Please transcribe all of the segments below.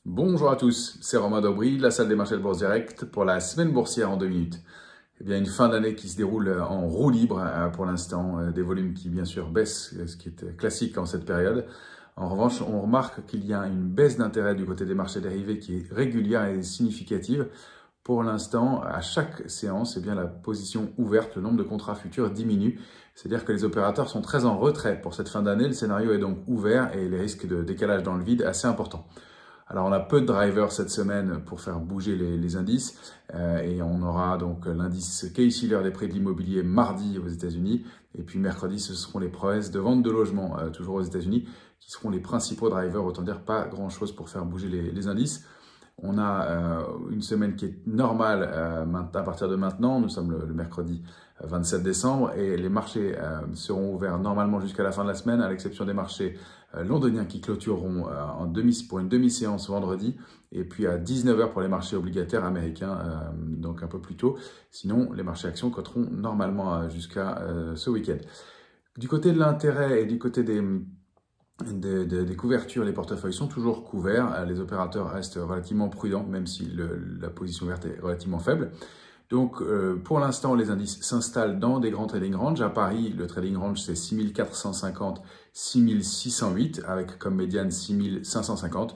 Bonjour à tous, c'est Romain Daubry, de la salle des marchés de Bourse Direct pour la semaine boursière en 2 minutes. Eh bien, une fin d'année qui se déroule en roue libre pour l'instant, des volumes qui bien sûr baissent, ce qui est classique en cette période. En revanche, on remarque qu'il y a une baisse d'intérêt du côté des marchés dérivés qui est régulière et significative. Pour l'instant, à chaque séance, eh bien, la position ouverte, le nombre de contrats futurs diminue. C'est-à-dire que les opérateurs sont très en retrait pour cette fin d'année. Le scénario est donc ouvert et les risques de décalage dans le vide assez importants. Alors, on a peu de drivers cette semaine pour faire bouger les indices et on aura donc l'indice Case-Shiller des prix de l'immobilier mardi aux États-Unis et puis mercredi, ce seront les promesses de vente de logements toujours aux États-Unis qui seront les principaux drivers, autant dire pas grand-chose pour faire bouger les indices. On a une semaine qui est normale à partir de maintenant. Nous sommes le mercredi 27 décembre et les marchés seront ouverts normalement jusqu'à la fin de la semaine, à l'exception des marchés londoniens qui clôtureront pour une demi-séance vendredi et puis à 19 h pour les marchés obligataires américains, donc un peu plus tôt. Sinon, les marchés actions coteront normalement jusqu'à ce week-end. Du côté de l'intérêt et du côté des couvertures, les portefeuilles sont toujours couverts. Les opérateurs restent relativement prudents, même si la position verte est relativement faible. Donc, pour l'instant, les indices s'installent dans des grands trading ranges. À Paris, le trading range, c'est 6450, 6608, avec comme médiane 6550.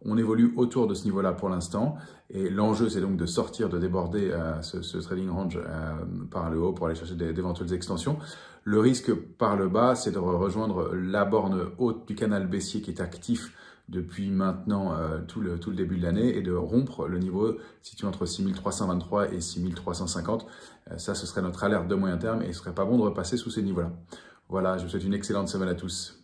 On évolue autour de ce niveau-là pour l'instant. Et l'enjeu, c'est donc de sortir, de déborder ce trading range par le haut pour aller chercher d'éventuelles extensions. Le risque par le bas, c'est de rejoindre la borne haute du canal baissier qui est actif depuis maintenant tout le début de l'année et de rompre le niveau situé entre 6323 et 6350. Ça, ce serait notre alerte de moyen terme et il ne serait pas bon de repasser sous ces niveaux-là. Voilà, je vous souhaite une excellente semaine à tous.